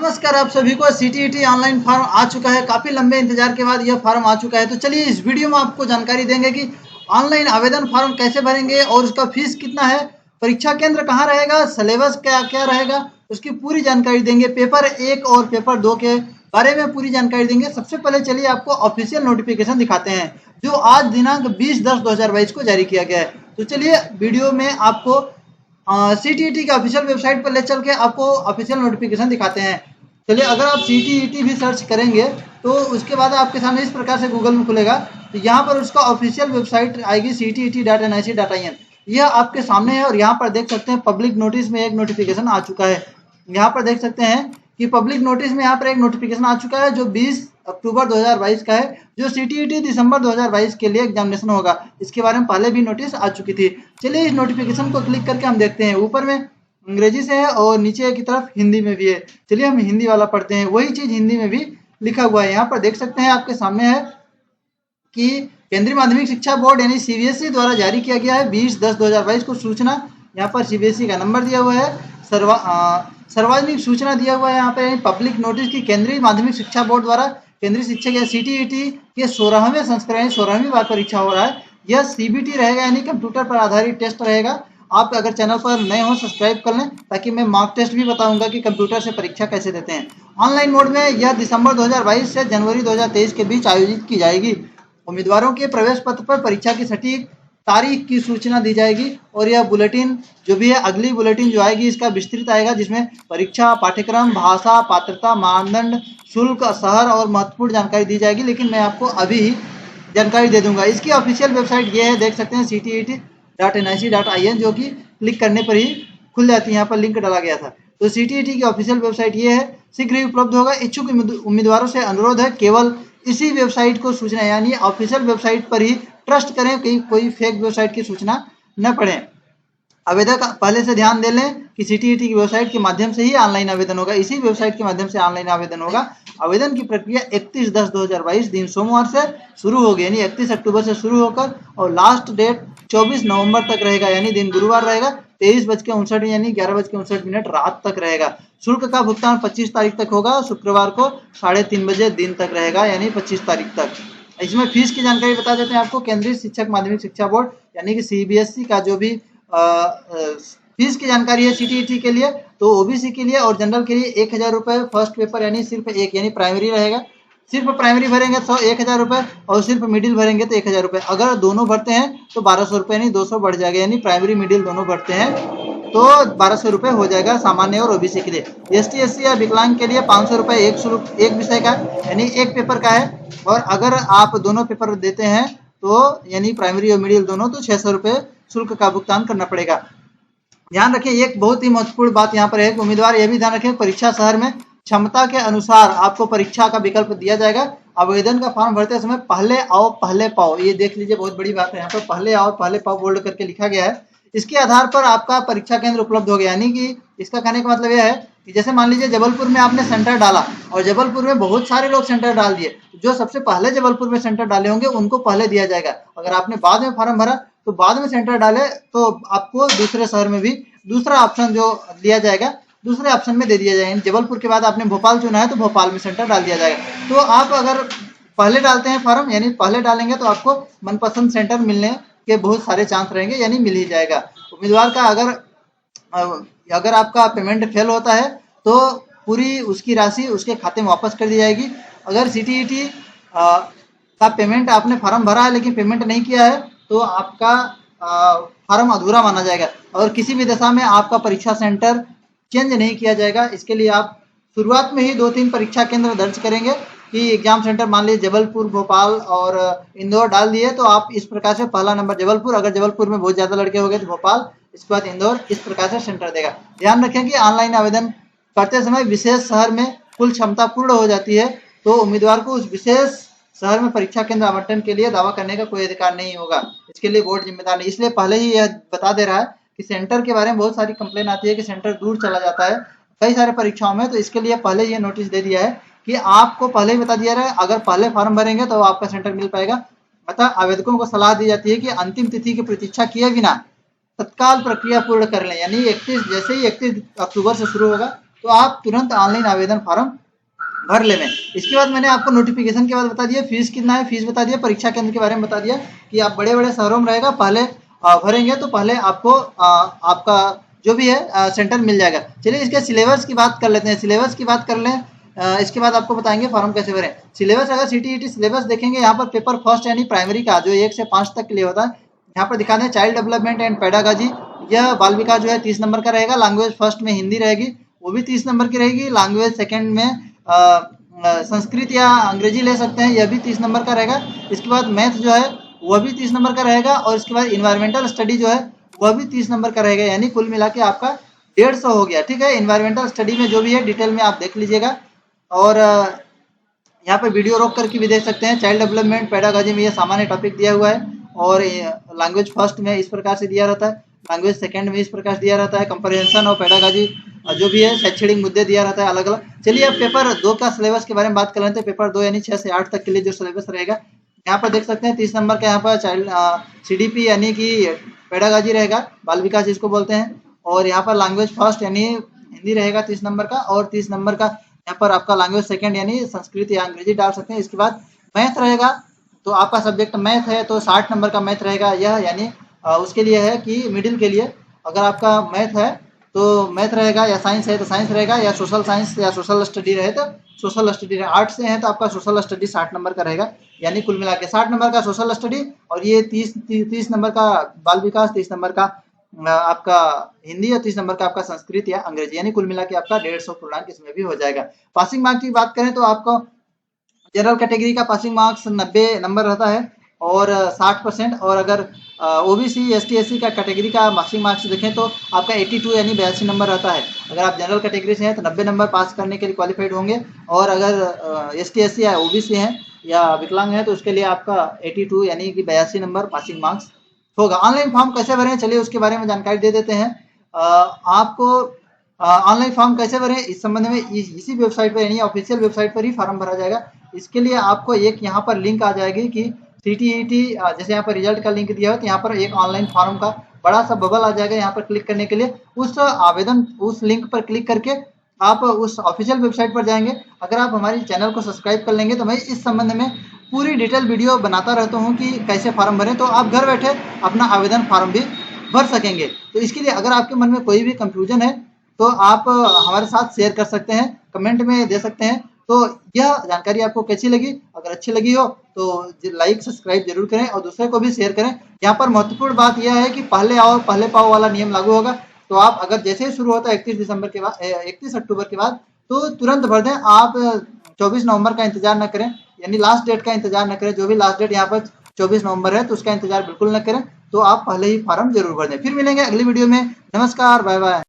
नमस्कार आप सभी को। सीटीईटी ऑनलाइन फॉर्म आ चुका है। काफी लंबे इंतजार के बाद यह फॉर्म आ चुका है। तो चलिए इस वीडियो में आपको जानकारी देंगे कि ऑनलाइन आवेदन फॉर्म कैसे भरेंगे और उसका फीस कितना है, परीक्षा केंद्र कहाँ रहेगा, सिलेबस क्या क्या रहेगा, उसकी पूरी जानकारी देंगे। पेपर 1 और पेपर 2 के बारे में पूरी जानकारी देंगे। सबसे पहले चलिए आपको ऑफिशियल नोटिफिकेशन दिखाते हैं जो आज दिनांक 20/10/2022 को जारी किया गया है। तो चलिए वीडियो में आपको सीटीईटी के ऑफिशियल वेबसाइट पर ले चल के आपको ऑफिशियल नोटिफिकेशन दिखाते हैं। चलिए अगर आप सीटीईटी भी सर्च करेंगे तो उसके बाद आपके सामने इस प्रकार से गूगल में खुलेगा। तो यहाँ पर उसका ऑफिशियल वेबसाइट आएगी ctet.nic.in। यह आपके सामने है और यहाँ पर देख सकते हैं पब्लिक नोटिस में एक नोटिफिकेशन आ चुका है। यहाँ पर देख सकते हैं कि पब्लिक नोटिस में यहाँ पर एक नोटिफिकेशन आ चुका है जो 20 अक्टूबर 2022 का है, जो सीटीईटी दिसंबर 2022 के लिए एग्जामिनेशन होगा। इसके बारे में पहले भी नोटिस आ चुकी थी। चलिए इस नोटिफिकेशन को क्लिक करके हम देखते हैं। ऊपर में अंग्रेजी से है और नीचे की तरफ हिंदी में भी है। चलिए हम हिंदी वाला पढ़ते हैं। वही चीज हिंदी में भी लिखा हुआ है। यहाँ पर देख सकते हैं आपके सामने है कि केंद्रीय माध्यमिक शिक्षा बोर्ड यानी सीबीएसई द्वारा जारी किया गया है 20/10/2022 को सूचना। यहाँ पर सीबीएसई का नंबर दिया हुआ है, सार्वजनिक सूचना दिया हुआ है। यहाँ पे पब्लिक नोटिस की केंद्रीय माध्यमिक शिक्षा बोर्ड द्वारा केंद्रीय शिक्षक या सीटीईटी के 16वें संस्करण 16वीं बार परीक्षा हो रहा है। यह सीबीटी रहेगा यानी कंप्यूटर पर आधारित टेस्ट रहेगा। आप अगर चैनल पर नए हो सब्सक्राइब कर लें ताकि मैं मॉक टेस्ट भी बताऊंगा कि कंप्यूटर से परीक्षा कैसे देते हैं। ऑनलाइन मोड में यह दिसंबर 2022 से जनवरी 2023 के बीच आयोजित की जाएगी। उम्मीदवारों के प्रवेश पत्र पर परीक्षा की सटीक तारीख की सूचना दी जाएगी और यह बुलेटिन जो भी है अगली बुलेटिन जो आएगी इसका विस्तृत आएगा, जिसमें परीक्षा, पाठ्यक्रम, भाषा, पात्रता, मानदंड, शुल्क, शहर और महत्वपूर्ण जानकारी दी जाएगी। लेकिन मैं आपको अभी ही जानकारी दे दूंगा। इसकी ऑफिशियल वेबसाइट ये है, देख सकते हैं ctet.nic.in, जो कि क्लिक करने पर ही खुल जाती है। यहाँ पर लिंक डाला गया था। तो सीटीईटी की ऑफिशियल वेबसाइट ये है, शीघ्र ही उपलब्ध होगा। इच्छुक उम्मीदवारों से अनुरोध है केवल इसी वेबसाइट को सूचना यानी ऑफिशियल वेबसाइट पर ही ट्रस्ट करें, कि कोई फेक वेबसाइट की सूचना न पढ़ें। आवेदक पहले से ध्यान दे लें कि सीटीईटी की वेबसाइट के माध्यम से ही ऑनलाइन आवेदन होगा। इसी वेबसाइट के माध्यम से ऑनलाइन आवेदन होगा। आवेदन की प्रक्रिया 31/10/2022 दिन सोमवार से शुरू होगी, यानी 31 अक्टूबर से शुरू होकर और लास्ट डेट 24 नवंबर तक रहेगा, यानी दिन गुरुवार रहेगा 23:59 यानी 11:59 रात तक रहेगा। शुल्क का भुगतान 25 तारीख तक होगा, शुक्रवार को 3:30 बजे दिन तक रहेगा, यानी 25 तारीख तक। इसमें फीस की जानकारी बता देते हैं आपको। केंद्रीय शिक्षक माध्यमिक शिक्षा बोर्ड यानी कि सीबीएसई का जो भी फीस की जानकारी है सीटीईटी के लिए, तो ओबीसी के लिए और जनरल के लिए 1000 रुपये फर्स्ट पेपर यानी सिर्फ एक यानी प्राइमरी रहेगा। सिर्फ प्राइमरी भरेंगे तो 1000 रुपये और सिर्फ मिडिल भरेंगे तो 1000 रुपये। अगर दोनों भरते हैं तो 1200 रुपये यानी 200 बढ़ जाएगा, यानी प्राइमरी मिडिल दोनों भरते हैं तो 1200 रुपये हो जाएगा सामान्य और ओबीसी के लिए। एसटी एससी या विकलांग के लिए 500 रुपये एक शुल्क एक विषय का यानी एक पेपर का है। और अगर आप दोनों पेपर देते हैं तो यानी प्राइमरी और मिडिल दोनों, तो 600 रुपये शुल्क का भुगतान करना पड़ेगा। ध्यान रखें एक बहुत ही महत्वपूर्ण बात यहाँ पर है कि उम्मीदवार यह भी ध्यान रखें परीक्षा शहर में क्षमता के अनुसार आपको परीक्षा का विकल्प दिया जाएगा। आवेदन का फॉर्म भरते समय पहले आओ पहले पाओ, ये देख लीजिए बहुत बड़ी बात है। यहाँ पर पहले आओ पहले पाओ बोल्ड करके लिखा गया है। इसके आधार पर आपका परीक्षा केंद्र उपलब्ध हो गया, यानी कि इसका कहने का मतलब यह है कि जैसे मान लीजिए जबलपुर में आपने सेंटर डाला और जबलपुर में बहुत सारे लोग सेंटर डाल दिए, जो सबसे पहले जबलपुर में सेंटर डाले होंगे उनको पहले दिया जाएगा। अगर आपने बाद में फॉर्म भरा तो बाद में सेंटर डाले तो आपको दूसरे शहर में भी दूसरा ऑप्शन जो दिया जाएगा दूसरे ऑप्शन में दे दिया जाएगा। जबलपुर के बाद आपने भोपाल चुना है तो भोपाल में सेंटर डाल दिया जाएगा। तो आप अगर पहले डालते हैं फॉर्म यानी पहले डालेंगे तो आपको मनपसंद सेंटर मिलने के बहुत सारे चांस रहेंगे, यानी मिल ही जाएगा। उम्मीदवार का अगर आपका पेमेंट फेल होता है तो पूरी उसकी राशि उसके खाते में वापस कर दी जाएगी। अगर सीटीईटी का पेमेंट आपने फॉर्म भरा है लेकिन पेमेंट नहीं किया है तो आपका फॉर्म अधूरा माना जाएगा और किसी भी दशा में आपका परीक्षा सेंटर चेंज नहीं किया जाएगा। इसके लिए आप शुरुआत में ही 2-3 परीक्षा केंद्र दर्ज करेंगे कि एग्जाम सेंटर मान लीजिए जबलपुर, भोपाल और इंदौर डाल दिए तो आप इस प्रकार से पहला नंबर जबलपुर, अगर जबलपुर में बहुत ज़्यादा लड़के हो गए तो भोपाल, इसके बाद इंदौर, इस प्रकार से सेंटर देगा। ध्यान रखें कि ऑनलाइन आवेदन करते समय विशेष शहर में कुल क्षमता पूर्ण हो जाती है तो उम्मीदवार को उस विशेष शहर में परीक्षा केंद्र आवंटन के लिए दावा करने का कोई अधिकार नहीं होगा। इसके लिए बोर्ड जिम्मेदार नहीं। इसलिए पहले ही यह बता दे रहा है कि सेंटर के बारे में बहुत सारी कंप्लेन आती है कि सेंटर दूर चला जाता है कई सारे परीक्षाओं में, तो इसके लिए पहले ये नोटिस दे दिया है कि आपको पहले ही बता दिया रहा है अगर पहले फॉर्म भरेंगे तो आपका सेंटर मिल पाएगा। अतः आवेदकों को सलाह दी जाती है कि अंतिम तिथि की प्रतीक्षा किए बिना तत्काल प्रक्रिया पूर्ण कर लें, यानी 31 जैसे ही 31 अक्टूबर से शुरू होगा तो आप तुरंत ऑनलाइन आवेदन फॉर्म भर लेना। इसके बाद मैंने आपको नोटिफिकेशन के बाद बता दिया, फीस कितना है, फीस बता दिया, परीक्षा केंद्र के बारे में बता दिया कि आप बड़े बड़े शहरों में रहेगा, पहले भरेंगे तो पहले आपको आपका जो भी है सेंटर मिल जाएगा। चलिए इसके सिलेबस की बात कर लेते हैं। सिलेबस की बात कर लें, इसके बाद आपको बताएंगे फॉर्म कैसे भरें। सिलेबस अगर CTET सिलेबस देखेंगे, यहाँ पर पेपर फर्स्ट यानी प्राइमरी का जो 1 से 5 तक के लिए होता है, यहाँ पर दिखा दें चाइल्ड डेवलपमेंट एंड पेडागॉजी, यह बाल विकास जो है 30 नंबर का रहेगा। लैंग्वेज फर्स्ट में हिंदी रहेगी, वो भी 30 नंबर की रहेगी। लैंग्वेज सेकंड में संस्कृत या अंग्रेजी ले सकते हैं, यह भी 30 नंबर का रहेगा। इसके बाद मैथ जो है वह भी 30 नंबर का रहेगा, और इसके बाद इन्वायरमेंटल स्टडी जो है वह भी 30 नंबर का रहेगा, यानी कुल मिला के आपका 150 हो गया। ठीक है, इन्वायरमेंटल स्टडी में जो भी है डिटेल में आप देख लीजिएगा, और यहाँ पे वीडियो रोक करके भी देख सकते हैं। चाइल्ड डेवलपमेंट पेडागॉजी में ये सामान्य टॉपिक दिया हुआ है, और लैंग्वेज फर्स्ट में इस प्रकार से दिया रहता है, लैंग्वेज सेकंड में इस प्रकार से दिया रहता है, कंप्रहेंशन और पेडागॉजी जो भी है शैक्षणिक मुद्दे दिया रहता है अलग अलग। चलिए अब पेपर 2 का सिलेबस के बारे में बात कर लेते हैं। पेपर 2 यानी 6 से 8 तक के लिए जो सिलेबस रहेगा, यहाँ पर देख सकते हैं 30 नंबर का यहाँ पर चाइल्ड CDP यानी कि पेडागॉजी रहेगा, बाल विकास जिसको बोलते हैं, और यहाँ पर लैंग्वेज फर्स्ट यानी हिंदी रहेगा 30 नंबर का, और 30 नंबर का यहाँ पर आपका लैंग्वेज सेकंड यानी संस्कृत या अंग्रेजी डाल सकते हैं। इसके बाद मैथ रहेगा, तो आपका सब्जेक्ट मैथ है तो 60 नंबर का मैथ रहेगा, यह यानी उसके लिए है कि मिडिल के लिए अगर आपका मैथ है तो मैथ रहेगा, या साइंस है तो साइंस रहेगा, या सोशल साइंस या सोशल स्टडी रहे तो सोशल स्टडी रहे। आर्ट्स से है तो आपका सोशल स्टडी 60 नंबर का रहेगा, यानी कुल मिला के 60 नंबर का सोशल स्टडी, और ये 30 नंबर का बाल विकास, 30 नंबर का आपका हिंदी, और 30 नंबर का आपका संस्कृत या अंग्रेजी, यानी कुल मिला के आपका 150 पूर्णांक इसमें भी हो जाएगा। पासिंग मार्क्स की बात करें तो आपको जनरल कैटेगरी का पासिंग मार्क्स 90 नंबर रहता है, और 60%, और अगर OBC ST SC का कैटेगरी का पासिंग मार्क्स देखें तो आपका 82 यानी 82 नंबर रहता है। अगर आप जनरल कैटेगरी से हैं तो 90 नंबर पास करने के लिए क्वालिफाइड होंगे, और अगर ST SC या OBC हैं या विकलांग है तो उसके लिए आपका 82 यानी कि 82 नंबर पासिंग मार्क्स होगा। ऑनलाइन फॉर्म कैसे भरें, चलिए उसके बारे में जानकारी दे देते हैं। आपको ऑनलाइन फॉर्म कैसे भरें इस संबंध में इसी वेबसाइट पर यानी ऑफिशियल वेबसाइट पर ही फॉर्म भरा जाएगा। इसके लिए आपको एक यहाँ पर लिंक आ जाएगी कि CTET, जैसे यहाँ पर रिजल्ट का लिंक दिया हो तो यहाँ पर एक ऑनलाइन फॉर्म का बड़ा सा बबल आ जाएगा, यहाँ पर क्लिक करने के लिए उस लिंक पर क्लिक करके आप उस ऑफिशियल वेबसाइट पर जाएंगे। अगर आप हमारे चैनल को सब्सक्राइब कर लेंगे तो मैं इस संबंध में पूरी डिटेल वीडियो बनाता रहता हूँ कि कैसे फॉर्म भरें, तो आप घर बैठे अपना आवेदन फॉर्म भी भर सकेंगे। तो इसके लिए अगर आपके मन में कोई भी कंफ्यूजन है तो आप हमारे साथ शेयर कर सकते हैं, कमेंट में दे सकते हैं। तो यह जानकारी आपको कैसी लगी, अगर अच्छी लगी हो तो लाइक सब्सक्राइब जरूर करें और दूसरे को भी शेयर करें। यहाँ पर महत्वपूर्ण बात यह है कि पहले आओ पहले पाओ वाला नियम लागू होगा, तो आप अगर जैसे ही शुरू होता है 31 अक्टूबर के बाद तो तुरंत भर दें। आप 24 नवंबर का इंतजार न करें, यानी लास्ट डेट का इंतजार न करें। जो भी लास्ट डेट यहाँ पर 24 नवंबर है तो उसका इंतजार बिल्कुल न करें, तो आप पहले ही फॉर्म जरूर भर दें। फिर मिलेंगे अगली वीडियो में। नमस्कार, बाय बाय।